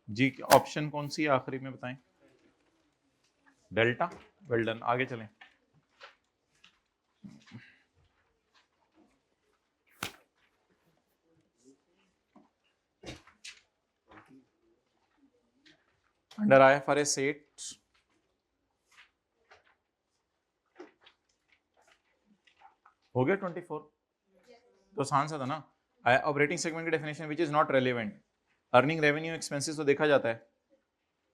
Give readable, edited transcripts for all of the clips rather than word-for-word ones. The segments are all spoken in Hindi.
जी ऑप्शन कौन सी है आखिरी में बताएं? डेल्टा। वेल डन, आगे चलें। अंडर IFRS 8 हो गया 24, तो आसान सा था ना। ऑपरेटिंग सेगमेंट की definition which is not relevant. Earning, revenue, expenses तो देखा जाता है,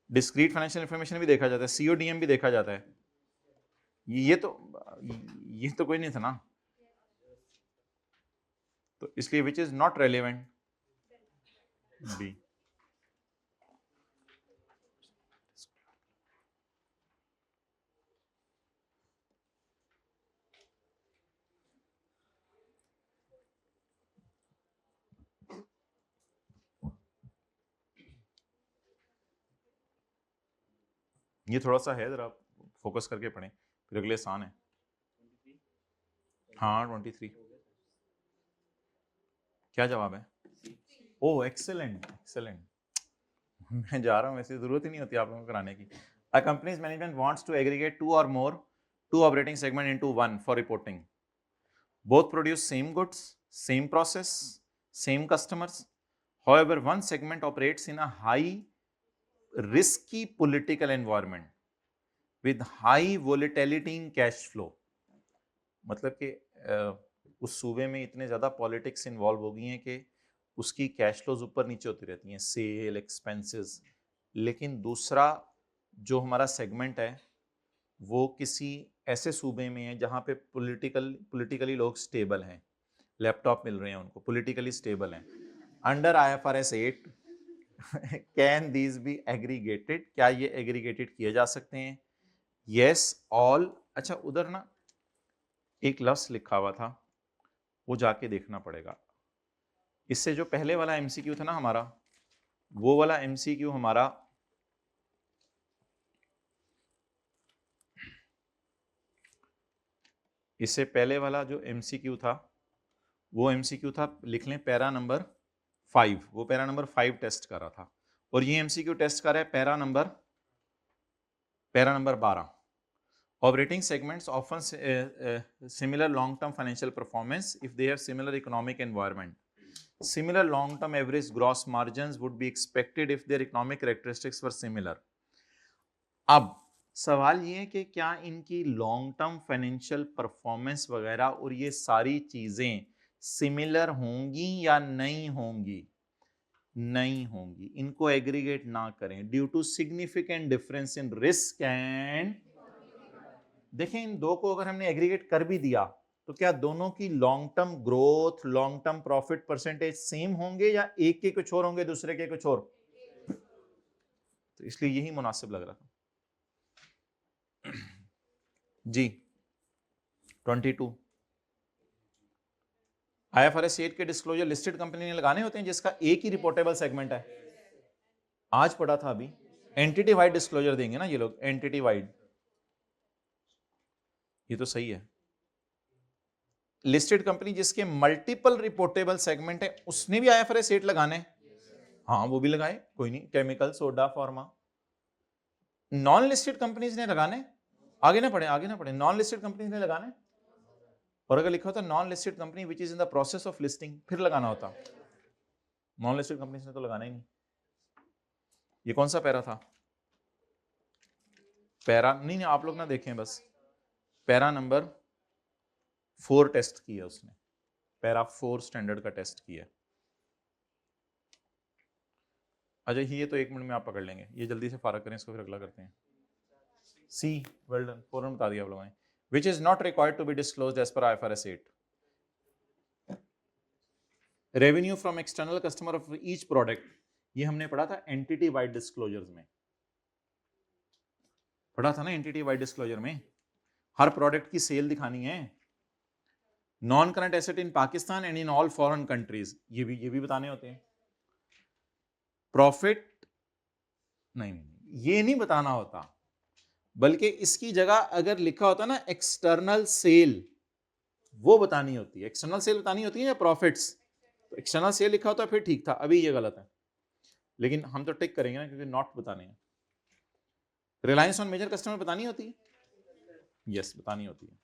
डिस्क्रीट फाइनेंशियल इंफॉर्मेशन भी देखा जाता है, CODM भी देखा जाता है। ये तो कोई नहीं था ना, तो इसलिए which is not relevant be. ये थोड़ा सा है, जरा फोकस करके पढ़ें, फिर अगले आसान है। हाँ 23। क्या जवाब है? ओ एक्सेलेंट एक्सेलेंट। मैं जा रहा हूँ, वैसे जरूरत ही नहीं होती आप लोगों को कराने की। A company's management wants to aggregate two operating segment into one for reporting. Both produce same goods, same process, same customers. However, one segment operates in a high risky political environment with high volatility in cash flow. मतलब कि उस सूबे में इतने ज्यादा पॉलिटिक्स इन्वॉल्व हो गई हैं कि उसकी कैश फ्लोज ऊपर नीचे होती रहती हैं, सेल, एक्सपेंसेस। लेकिन दूसरा जो हमारा सेगमेंट है वो किसी ऐसे सूबे में है जहाँ पे पॉलिटिकली लोग स्टेबल हैं, लैपटॉप मिल रहे हैं उनको, पॉलिटिकली स्टेबल हैं। Under IFRS 8 can these be aggregated? क्या ये एग्रीगेटेड किए जा सकते हैं? Yes all. अच्छा उधर ना एक लफ्ज लिखा हुआ था, वो जाके देखना पड़ेगा। इससे जो पहले वाला MCQ था ना हमारा, वो वाला MCQ हमारा इससे पहले वाला जो MCQ था वो MCQ था, लिख लें पैरा नंबर 5। वो पैरा नंबर 5 टेस्ट कर रहा था, और ये MCQ टेस्ट कर रहा है para number 12। Operating segments often similar long-term financial performance if they have similar economic environment. Similar long-term average gross margins would be expected if their economic characteristics were similar. अब सवाल ये है कि क्या इनकी लॉन्ग टर्म फाइनेंशियल परफॉर्मेंस वगैरह और ये सारी चीजें सिमिलर होंगी या नहीं होंगी? नहीं होंगी। इनको एग्रीगेट ना करें due to significant difference in risk and. देखें इन दो को अगर हमने एग्रीगेट कर भी दिया तो क्या दोनों की long term growth, long term profit percentage same होंगे या एक के कुछ और होंगे दूसरे के कुछ और? तो इसलिए यही मुनासिब लग रहा था। जी 22 IFRS 8 के डिस्क्लोजर लिस्टेड कंपनी ने लगाने होते हैं जिसका एक ही रिपोर्टेबल सेगमेंट है। आज पढ़ा था अभी, एंटिटी वाइड डिस्क्लोजर देंगे ना ये लोग, एंटिटी वाइड। ये तो सही है। लिस्टेड कंपनी जिसके मल्टीपल रिपोर्टेबल सेगमेंट है उसने भी IFRS 8 लगाने? हाँ वो भी लगाए, कोई नहीं, chemical, soda, pharma. Non listed companies ने लगाने? आगे ना पढ़े, नॉन लिस्टेड कंपनीज ने लगाने। और अगर लिखा होता non listed company which is in the process of listing, फिर लगाना होता। नॉन लिस्टेड कंपनीज ने तो लगाना ही नहीं। ये कौन सा पैरा था? पैरा नहीं, आप लोग ना देखें, बस पैरा नंबर 4 टेस्ट किया उसने, पैरा 4 स्टैंडर्ड का टेस्ट किया। अच्छा ये तो 1 मिनट में आप पकड़ लेंगे, ये जल्दी से फारग करें इसको, फिर अगला करते हैं। सी, वेल डन, फौरन बता दिया आप लोगों ने। Which is not required to be disclosed as per IFRS 8। Revenue from external customer of each product, ये हमने पढ़ा था एंटिटी वाइड डिस्क्लोजर्स में, पढ़ा था ना एंटिटी वाइड डिस्क्लोजर में, हर प्रोडक्ट की सेल दिखानी है। Non current asset in Pakistan and in all foreign countries, ये भी बताने होते हैं। प्रॉफिट नहीं, ये नहीं बताना होता। बल्कि इसकी जगह अगर लिखा होता ना एक्सटर्नल सेल, वो बतानी होती है। एक्सटर्नल सेल बतानी होती है या प्रॉफिट्स? तो एक्सटर्नल सेल लिखा होता फिर ठीक था, अभी ये गलत है, लेकिन हम तो टिक करेंगे ना क्योंकि नॉट बताने हैं। रिलायंस ऑन मेजर कस्टमर बतानी होती है? यस, बतानी होती है।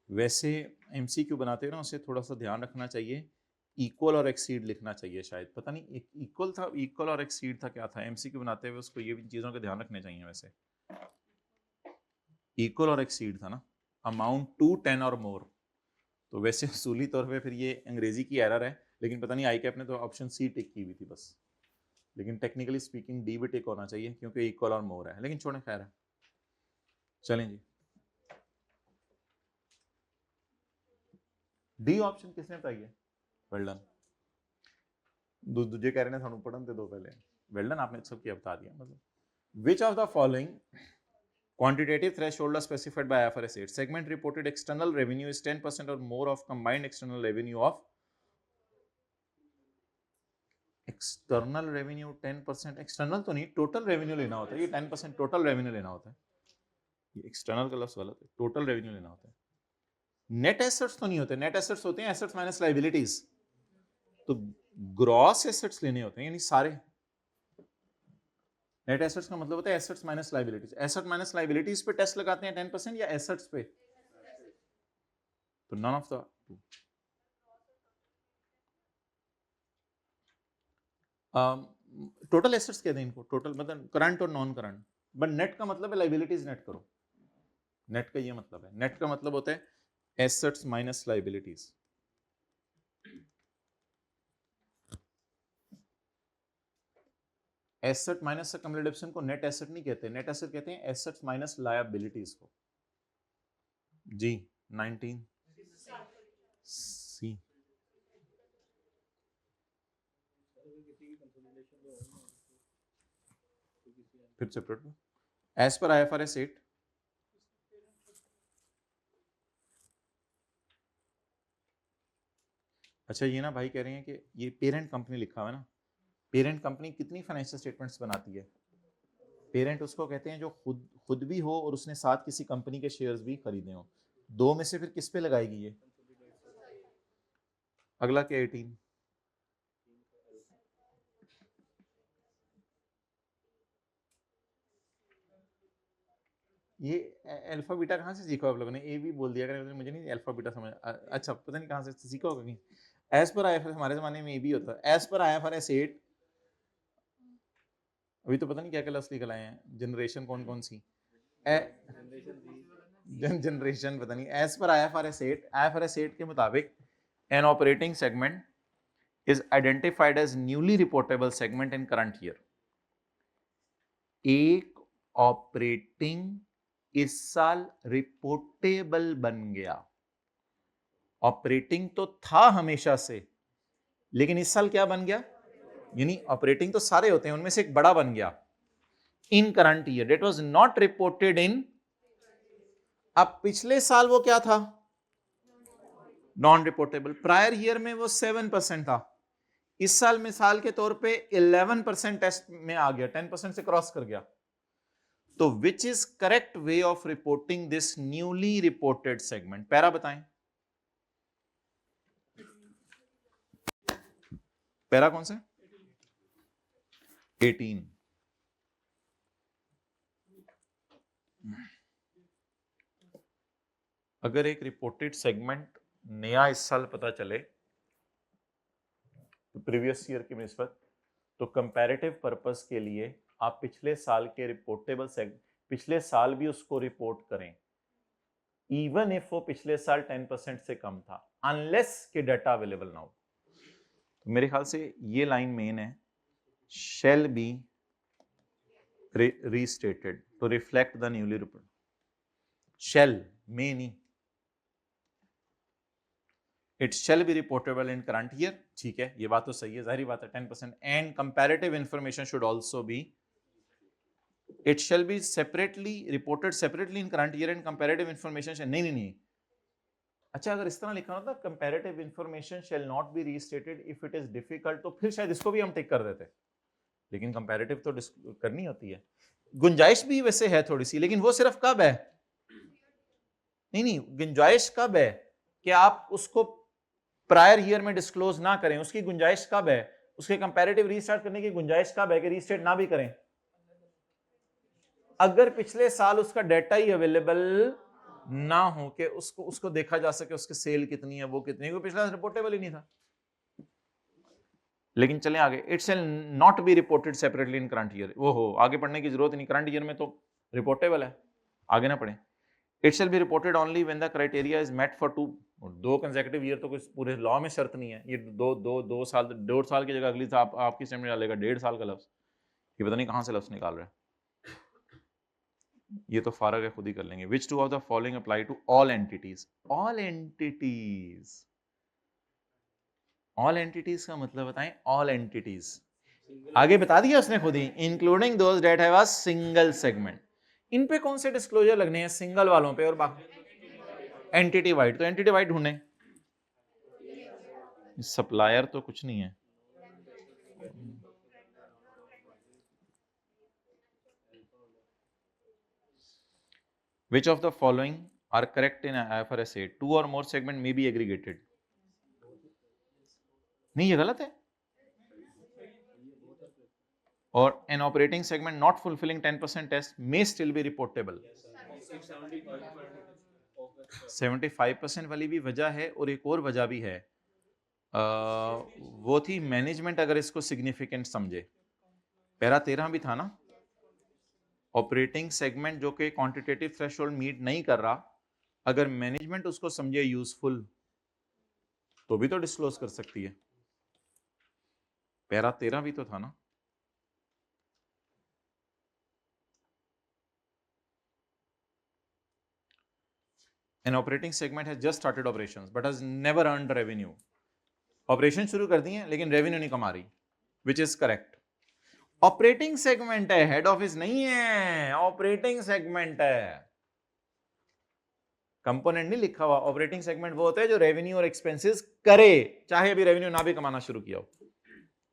वैसे एमसीक्यू बनाते हैं ना, उसे थोड़ा सा ध्यान रखना चाहिए, इक्वल और एक्सीड लिखना चाहिए शायद, पता नहीं इक्वल था, इक्वल और एक्सीड था, क्या था? एमसीक्यू बनाते हुए उसको ये भी चीज़ों का ध्यान रखने चाहिए। वैसे इक्वल और एक्सीड था ना, अमाउंट टू 10 और मोर। तो वैसे उसूली तौर पे फिर ये अंग्रेजी की एरर है, लेकिन पता नहीं आई कैप ने तो ऑप्शन सी टिक की हुई थी बस, लेकिन टेक्निकली स्पीकिंग डी भी टिक होना चाहिए क्योंकि इक्वल और मोर है, लेकिन छोड़ें, खैर है। चलें जी, डी ऑप्शन किसने बताई है? Well done. दूजे कह रहे हैं सानू पढ़न ते दो पहले। वेल डन, आपने सब किया, बता दिया। मतलब which of the following quantitative threshold are specified by IFRS 8? Segment reported external revenue is 10% or more of combined external revenue of external revenue 10%। External तो नहीं, टोटल रेवेन्यू लेना होता है, ये 10% टोटल रेवेन्यू लेना होता है, ये एक्सटर्नल का लफ्ज गलत है, टोटल रेवेन्यू लेना होता है। नेट एसेट्स तो नहीं होते, नेट एसेट्स होते हैं एसेट्स माइनस लायबिलिटीज, तो ग्रॉस एसेट्स लेने होते हैं, यानी सारे। नेट एसेट्स का मतलब होता है assets minus liabilities. Asset minus liabilities पे टेस्ट लगाते हैं 10% या एसेट्स पे? तो none of the two. Total assets कहते हैं इनको, टोटल मतलब करंट और नॉन करंट, बट नेट का मतलब है लायबिलिटीज नेट करो, नेट का ये मतलब है। नेट का मतलब होता है assets minus liabilities. Asset minus accumulation को नेट एसेट नहीं कहते, नेट एसेट कहते हैं एसेट्स माइनस लायबिलिटीज को। जी 19 सी। फिर सेपरेट एज पर IFRS 8 अच्छा, ये ना भाई कह रहे हैं कि ये पेरेंट कंपनी लिखा हुआ है ना, पेरेंट कंपनी कितनी फाइनेंशियल स्टेटमेंट्स बनाती है? पेरेंट उसको कहते हैं जो खुद भी हो और उसने साथ किसी कंपनी के शेयर्स भी खरीदे हो। दो में से फिर किस पे लगाएगी ये? अगला क्या 18? ये अल्फा बीटा कहाँ से सीखा आप लोगों ने? ए भी बोल दिया करें, मुझे नहीं अल्फा बीटा समझ। अच्छा, पता नहीं कहाँ से सीखा होगा कहीं। एज पर IFRS, हमारे जमाने में ए भी होता है। एज पर IFRS 8, अभी तो पता नहीं क्या क्या लफ्ज़ निकल आए हैं, जनरेशन कौन कौन सी, जनरेशन पता नहीं। एज पर IFRS 8 के मुताबिक N operating segment is identified as newly reportable segment in current year। एक ऑपरेटिंग इस साल रिपोर्टेबल बन गया। ऑपरेटिंग तो था हमेशा से, लेकिन इस साल क्या बन गया? यानी ऑपरेटिंग तो सारे होते हैं, उनमें से एक बड़ा बन गया in current year, debt was not reported in. अब पिछले साल वो क्या था? Non reportable. प्रायर ईयर में वो 7% था, इस साल मिसाल के तौर पे 11% टेस्ट में आ गया, 10% से क्रॉस कर गया। तो which is correct way of reporting this newly reported segment? Para बताएं, पैरा कौन सा? 18। अगर एक रिपोर्टेड सेगमेंट नया इस साल पता चले तो प्रीवियस ईयर की निस्बत, तो कंपैरेटिव पर्पस के लिए आप पिछले साल के रिपोर्टेबल सेगमेंट, पिछले साल भी उसको रिपोर्ट करें, इवन इफ वो पिछले साल 10% से कम था, अनलेस के डाटा अवेलेबल ना हो। तो मेरे ख्याल से ये लाइन मेन है, shall be restated to reflect the newly reported। shall, may नहीं, it shall be reportable in current year। ठीक है, ये बात तो सही है, जाहिर बात है 10%। and comparative information should also be, it shall be separately reported separately in current year and comparative information shall, नहीं नहीं नहीं। अच्छा, अगर इस तरह लिखा होता comparative information shall not be restated if it is difficult, तो फिर शायद इसको भी हम टिक कर देते, लेकिन कंपैरेटिव तो करनी होती है। गुंजाइश भी वैसे है थोड़ी सी, लेकिन वो सिर्फ कब है, नहीं गुंजाइश कब है कि आप उसको प्रायर ईयर में डिस्क्लोज ना करें, उसकी गुंजाइश कब है, उसके कंपैरेटिव रीस्टार्ट करने की गुंजाइश कब है कि रीस्टेट ना भी करें, अगर पिछले साल उसका डेटा ही अवेलेबल ना हो कि उसको देखा जा सके उसकी सेल कितनी है, वो कितनी है, वो पिछला रिपोर्टेबल ही नहीं था। लेकिन चलें आगे, it shall not be reported separately in current year. वो हो आगे पढ़ने की जरूरत नहीं, करंट ईयर में तो रिपोर्टेबल है, आगे ना पढ़ें। It shall be reported only when the criteria is met for 2 consecutive year, तो कुछ पूरे लॉ में शर्त नहीं है, ये दो साल, 1.5 साल की जगह अगली साल आपकी स्टेटमेंट में डालेगा 1.5 साल का लफ्ज, ये पता नहीं कहां से लफ्ज निकाल रहा है, ये तो फारग है, खुद ही कर लेंगे। Which two of the following apply to all entities, all entities, all entities का मतलब बताएं, ऑल एंटिटीज आगे बता दिया उसने खुद ही, including those that have a single segment. इन पे कौन से डिस्क्लोजर लगने हैं, सिंगल वालों पे, और बाकी एंटिटी वाइड, तो एंटिटी वाइड ढूंढे, सप्लायर तो कुछ नहीं है, which of the following are correct in IFRS 8, 2 or more segment may be aggregated, नहीं ये गलत है, और an operating segment not fulfilling 10% test may still be reportable, 75% वाली भी वजह है, और एक और वजह भी है, वो थी मैनेजमेंट अगर इसको सिग्निफिकेंट समझे, पैरा 13 भी था ना, ऑपरेटिंग सेगमेंट जो कि क्वांटिटेटिव थ्रेशोल्ड मीट नहीं कर रहा, अगर मैनेजमेंट उसको समझे यूजफुल तो भी तो डिस्क्लोज कर सकती है, पैरा 13 भी तो था ना। An operating segment has just started operations but has never earned revenue, operation शुरू कर दी है लेकिन रेवेन्यू नहीं कमा रही, which is correct. Operating segment है, हेड ऑफिस नहीं है, ऑपरेटिंग सेगमेंट है, कंपोनेंट नहीं लिखा हुआ। ऑपरेटिंग सेगमेंट वो होता है जो रेवेन्यू और एक्सपेंसेस करे, चाहे अभी रेवेन्यू ना भी कमाना शुरू किया हो।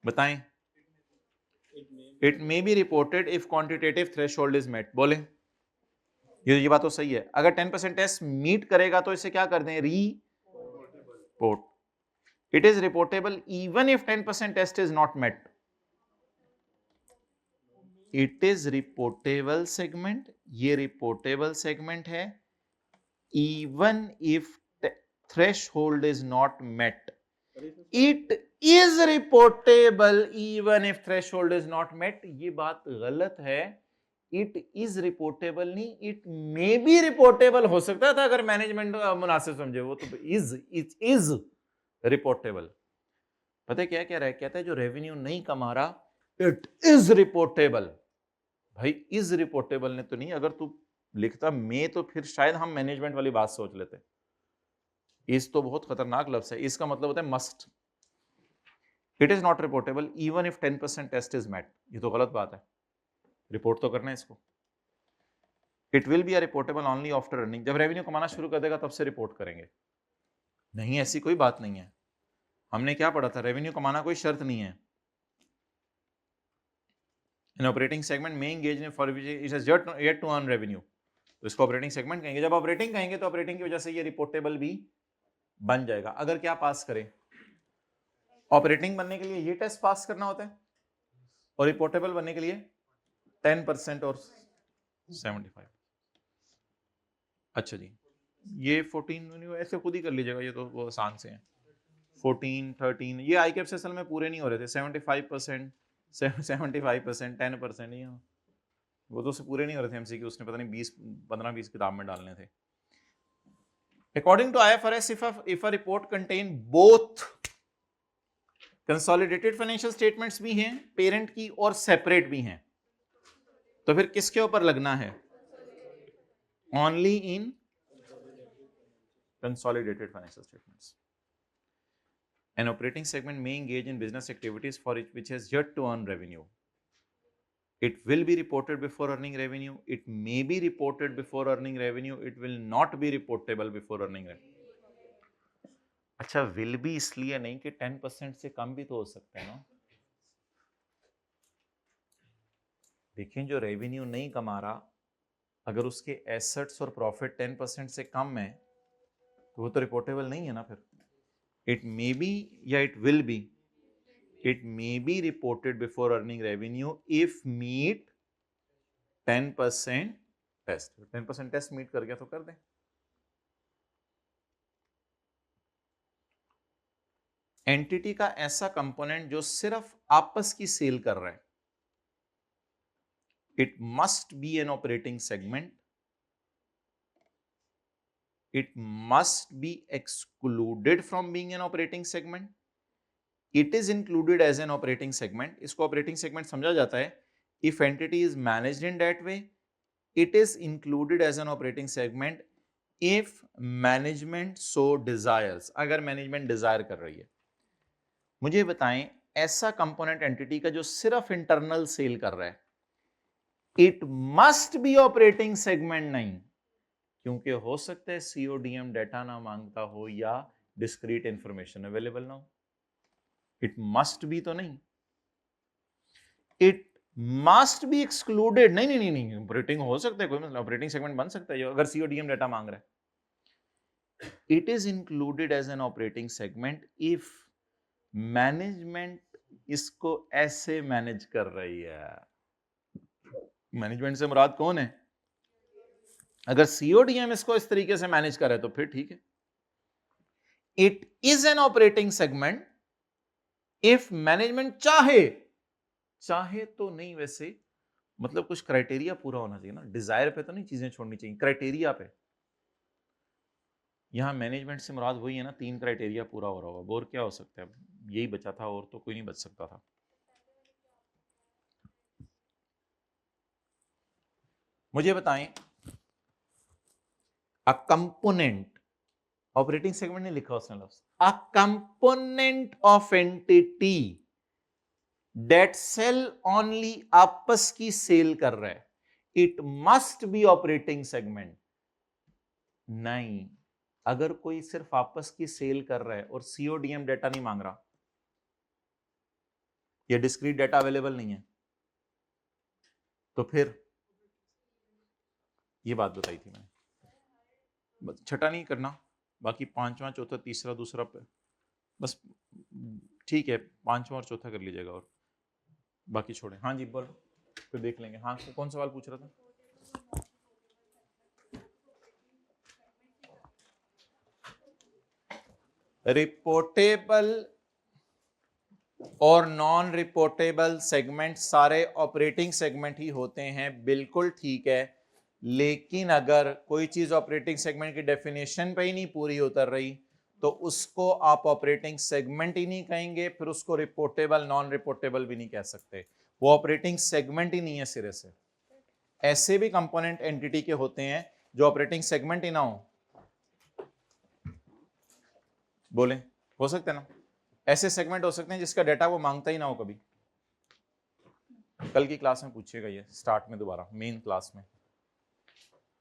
बताएं, it may be reported if quantitative threshold is met, बोले ये बात तो सही है, अगर 10% टेस्ट मीट करेगा तो इसे क्या कर दें, report. It is reportable even if 10% test is not met, it is reportable segment, ये रिपोर्टेबल सेगमेंट है, even if threshold is not met, it is reportable even if threshold is not met। ये बात गलत है, it is reportable नहीं, it may be reportable हो सकता था अगर मैनेजमेंट मुनासिब समझे, वो तो is reportable। पता है क्या कह रहा है, कहता है जो रेवेन्यू नहीं कमा रहा it is reportable, भाई इज रिपोर्टेबल ने तो नहीं, अगर तू लिखता में तो फिर शायद हम मैनेजमेंट वाली बात सोच लेते। इस तो बहुत खतरनाक लफ्ज है, इसका मतलब होता है must. It is not reportable even if 10% test is met, ये तो गलत बात है, रिपोर्ट तो करना है इसको। It will be a reportable only after running, जब रेवेन्यू कमाना शुरू कर देगा तब से रिपोर्ट करेंगे, नहीं ऐसी कोई बात नहीं है। हमने क्या पढ़ा था, रेवेन्यू कमाना कोई शर्त नहीं है। इन ऑपरेटिंग सेगमेंट में engage in for which it has yet to earn revenue, तो इसको ऑपरेटिंग सेगमेंट कहेंगे। जब ऑपरेटिंग कहेंगे तो ऑपरेटिंग की वजह से ये रिपोर्टेबल भी बन जाएगा। अगर क्या पास करें, ऑपरेटिंग बनने के लिए ये टेस्ट पास करना होता है, और रिपोर्टेबल बनने के लिए 10% और 75। अच्छा जी, ये 14 ऐसे खुद ही कर लीजिएगा, ये तो वो आसान से है। 14, 13 ये आई कैप्स असल में पूरे नहीं हो रहे थे, 75%, 75%, 10% ये वो तो पूरे नहीं हो रहे थे एमसीक्यू, उसने पता नहीं 15-20 किताब में डालने थे। According to IFRS, if a report contain both consolidated financial statements भी हैं पेरेंट की और सेपरेट भी हैं, तो फिर किसके ऊपर लगना है, only in consolidated financial statements. An operating segment may engage in business activities for which has yet to earn revenue. It will be reported before earning revenue. It may be reported before earning revenue. It will not be reportable before earning revenue. अच्छा, will be इसलिए नहीं कि 10% से कम भी तो हो सकता है ना। लेकिन जो रेवेन्यू नहीं कमा रहा, अगर उसके एसेट्स और प्रॉफिट 10% से कम है तो वो तो रिपोर्टेबल नहीं है ना फिर। इट मे बी या it will be, it may be reported before earning revenue if meet 10% test. 10% test meet कर गया तो कर दें। एंटिटी का ऐसा कंपोनेंट जो सिर्फ आपस की सेल कर रहा है, it must be an operating segment, it must be excluded from being an operating segment, it is included as an operating segment। इसको operating segment समझा जाता है if entity is managed in that way, it is included as an operating segment if management so desires। अगर management desire कर रही है। मुझे बताएं ऐसा कंपोनेंट एंटिटी का जो सिर्फ इंटरनल सेल कर रहा है, it must be operating segment नहीं, क्योंकि हो सकता है सीओडीएम डाटा ना मांगता हो या डिस्क्रीट इंफॉर्मेशन अवेलेबल ना हो। इट मस्ट बी तो नहीं, इट मस्ट बी एक्सक्लूडेड नहीं नहीं नहीं नहीं, ऑपरेटिंग हो सकता है, कोई मतलब ऑपरेटिंग सेगमेंट बन सकता है अगर सीओडीएम डाटा मांग रहा है। It is included as an operating segment if management इसको ऐसे मैनेज कर रही है। मैनेजमेंट से मुराद कौन है? अगर सीओडीएम इसको इस तरीके से मैनेज करे तो फिर ठीक है। It is an operating segment if management चाहे तो नहीं, वैसे मतलब कुछ क्राइटेरिया पूरा होना चाहिए ना, डिजायर पे तो नहीं चीजें छोड़नी चाहिए, क्राइटेरिया पे। यहां मैनेजमेंट से मुराद वही है ना, 3 क्राइटेरिया पूरा हो रहा होगा, और क्या हो सकता है? यही बचा था, और तो कोई नहीं बच सकता था। मुझे बताएं अ कंपोनेंट, ऑपरेटिंग सेगमेंट नहीं लिखा उसने लफ्ज, a component of entity that sell only आपस की सेल कर रहा है, it must be operating segment नहीं। अगर कोई सिर्फ आपस की सेल कर रहा है और सीओडीएम डाटा नहीं मांग रहा या डिस्क्रीट डाटा अवेलेबल नहीं है, तो फिर ये बात बताई थी मैंने, बस छठा नहीं करना, बाकी 5वां चौथा तीसरा दूसरा पे बस ठीक है, 5वां और चौथा कर लीजिएगा और बाकी छोड़े। हाँ जी बोलो, फिर देख लेंगे। हाँ कौन सवाल पूछ रहा था? रिपोर्टेबल और नॉन रिपोर्टेबल सेगमेंट सारे ऑपरेटिंग सेगमेंट ही होते हैं, बिल्कुल ठीक है। लेकिन अगर कोई चीज ऑपरेटिंग सेगमेंट की डेफिनेशन पे ही नहीं पूरी उतर रही तो उसको आप ऑपरेटिंग सेगमेंट ही नहीं कहेंगे, फिर उसको रिपोर्टेबल नॉन रिपोर्टेबल भी नहीं कह सकते, वो ऑपरेटिंग सेगमेंट ही नहीं है सिरे से। ऐसे भी कंपोनेंट एंटिटी के होते हैं जो ऑपरेटिंग सेगमेंट ही ना हो, बोले हो सकते हैं ना, ऐसे सेगमेंट हो सकते हैं जिसका डाटा वो मांगता ही ना हो कभी। कल की क्लास में पूछिएगा ये, स्टार्ट में दोबारा मेन क्लास में।